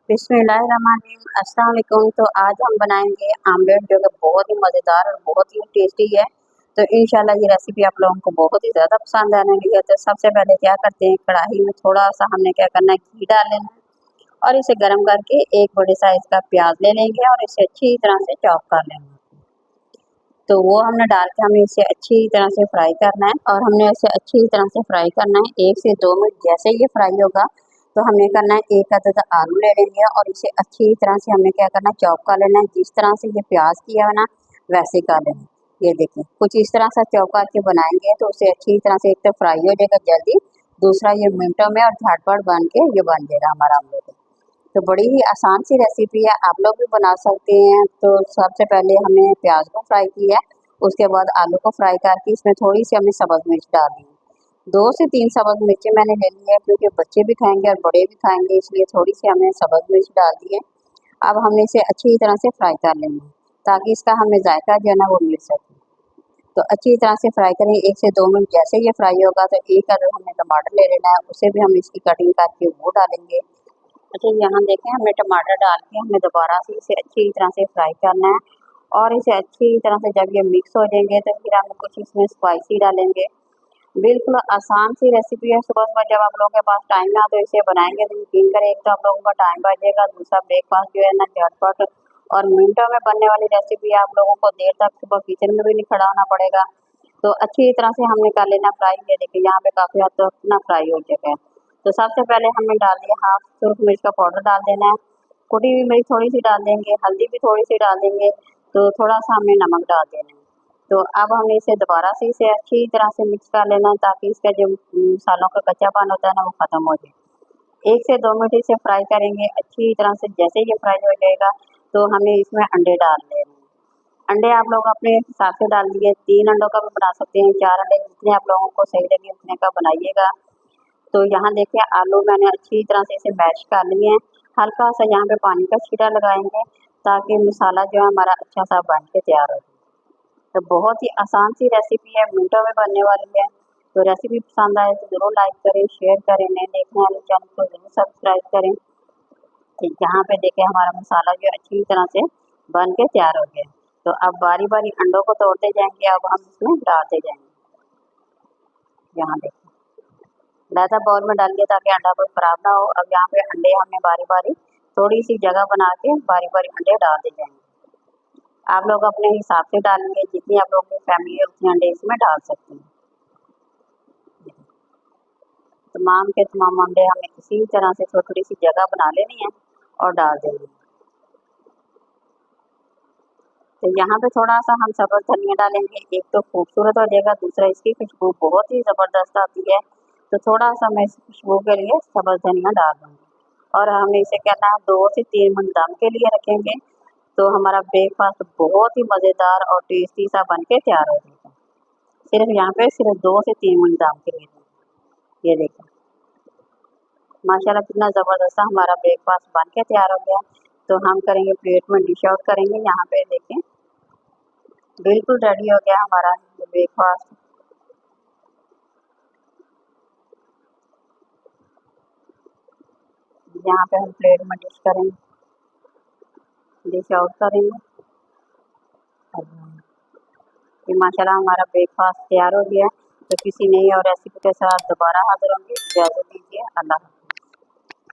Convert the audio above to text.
बिस्मिल्लाहिर्रहमानिर्रहीम, अस्सलाम वालेकुम। तो आज हम बनाएंगे आमलेट जो कि बहुत ही मज़ेदार और बहुत ही टेस्टी है। तो इंशाल्लाह ये रेसिपी आप लोगों को बहुत ही ज़्यादा पसंद आने लगी है। तो सबसे पहले क्या करते हैं, कढ़ाई में थोड़ा सा हमने क्या करना है, घी डाल लेना है और इसे गर्म करके एक बड़े साइज़ का प्याज ले लेंगे और इसे अच्छी तरह से चॉप कर लेंगे। तो वो हमने डाल के हमें इसे अच्छी तरह से फ्राई करना है और हमने इसे अच्छी तरह से फ्राई करना है 1 से 2 मिनट। जैसे ये फ्राई होगा तो हमें करना है, एक अदद आलू ले लेंगे और इसे अच्छी तरह से हमें क्या करना है, चॉप कर लेना है। जिस तरह से ये प्याज किया है ना, वैसे कर लेना है। ये देखिए, कुछ इस तरह से चॉप करके बनाएंगे तो उसे अच्छी तरह से एक तो फ्राई हो जाएगा जल्दी, दूसरा ये मिनटों में और झटपट बन के ये बन जाएगा हमारा आमलेट। तो बड़ी ही आसान सी रेसिपी है, आप लोग भी बना सकते हैं। तो सबसे पहले हमें प्याज को फ्राई किया, उसके बाद आलू को फ्राई करके इसमें थोड़ी सी हमने सब्ज़ मिर्च डाली है। 2 से 3 सब्ज़ मिर्चें मैंने ले ली है, क्योंकि बच्चे भी खाएंगे और बड़े भी खाएंगे, इसलिए थोड़ी सी हमने सब्ज़ मिर्च डाल दी है। अब हमने इसे अच्छी तरह से फ्राई कर लेना है ताकि इसका हमें जायका जो है ना वो मिल सके। तो अच्छी तरह से फ्राई करें 1 से 2 मिनट। जैसे ये फ्राई होगा तो एक अदद हमने टमाटर ले लेना है, उसे भी हम इसकी कटिंग करके वो डालेंगे। अच्छा, यहाँ देखें, हमने टमाटर डाल के हमें दोबारा से इसे अच्छी तरह से फ्राई करना है और इसे अच्छी तरह से जब ये मिक्स हो जाएंगे तो फिर हम कुछ इसमें स्पाइसी डालेंगे। बिल्कुल आसान सी रेसिपी है। सुबह-सुबह जब आप लोगों के पास टाइम ना हो तो इसे बनाएँगे तो यकीन करें, एक तो आप लोगों का टाइम बचेगा, दूसरा ब्रेकफास्ट जो है ना झटपट और मिनटों में बनने वाली रेसिपी है। आप लोगों को देर तक सुबह किचन में भी नहीं खड़ा होना पड़ेगा। तो अच्छी तरह से हमने कर लेना फ्राई। ये देखिए, यहाँ पे काफ़ी हद तक ना फ्राई हो चुका है। तो सबसे पहले हमने डाल दिया हाफ सुर्ख मिर्च का पाउडर डाल देना है, कुटी हुई मिर्च थोड़ी सी डाल देंगे, हल्दी भी थोड़ी सी डाल देंगे, तो थोड़ा सा हमने नमक डाल देना है। तो अब हमने इसे दोबारा से इसे अच्छी तरह से मिक्स कर लेना है ताकि इसका जो मसालों का कच्चापन होता है ना वो ख़त्म हो जाए। 1 से 2 मिनट इसे फ्राई करेंगे अच्छी तरह से। जैसे ये फ्राई हो जाएगा तो हमें इसमें अंडे डाल देने हैं। अंडे आप लोग अपने हिसाब से डाल दिए, 3 अंडों का भी बना सकते हैं, 4 अंडे, जितने आप लोगों को सही लगे उतने का बनाइएगा। तो यहाँ देखिए, आलू मैंने अच्छी तरह से इसे मैश कर लिए हैं। हल्का सा यहाँ पे पानी का छींटा लगाएंगे ताकि मसाला जो है हमारा अच्छा सा बन के तैयार हो जाए। तो बहुत ही आसान सी रेसिपी है, मिनटों में बनने वाली है। तो रेसिपी पसंद आए तो ज़रूर लाइक करें, शेयर करें, नए देखने वाले चैनल को ज़रूर सब्सक्राइब करें। तो यहाँ पे देखें, हमारा मसाला जो अच्छी तरह से बन के तैयार हो गया। तो अब बारी बारी अंडों को तोड़ते जाएंगे, अब हम इसमें डालते जाएंगे। यहाँ देखिए, लहदा बाउल में डालिए ताकि अंडा कोई ख़राब ना हो। अब यहाँ पे अंडे हमने बारी बारी थोड़ी सी जगह बना के बारी बारी अंडे डालते जाएंगे। आप लोग अपने हिसाब से डालेंगे, जितनी आप लोगों की फैमिली है उतने अंडे इसमें डाल सकते हैं। तमाम के तमाम अंडे हमें इसी तरह से थोड़ी थोड़ी सी जगह बना लेनी है और डाल देनी है। तो यहाँ पे थोड़ा सा हम सब्ज़ धनिया डालेंगे, एक तो खूबसूरत हो जाएगा, दूसरा इसकी खुशबू बहुत ही ज़बरदस्त आती है। तो थोड़ा सा मैं इस खुशबू के लिए सब्ज़ धनिया डाल दूँगी और हमें इसे कहना है 2 से 3 मिनट दम के लिए रखेंगे। तो हमारा ब्रेकफास्ट बहुत ही मज़ेदार और टेस्टी सा बन के तैयार हो जाएगा। सिर्फ यहाँ पे सिर्फ 2 से 3 मिनट दम के लिए। ये देखिए, माशाल्लाह कितना ज़बरदस्त हमारा ब्रेकफास्ट बन के तैयार हो गया। तो हम करेंगे, प्लेट में डिश आउट करेंगे। यहाँ पे देखें, बिल्कुल रेडी हो गया हमारा ब्रेकफास्ट। यहाँ पे हम प्लेट में डिश आउट करेंगे और ये माशाल्लाह हमारा ब्रेकफास्ट तैयार हो गया। तो किसी नई और रेसिपी के साथ दोबारा हाजिर होंगे। इजाज़त दीजिए, अल्लाह हाफ़िज़।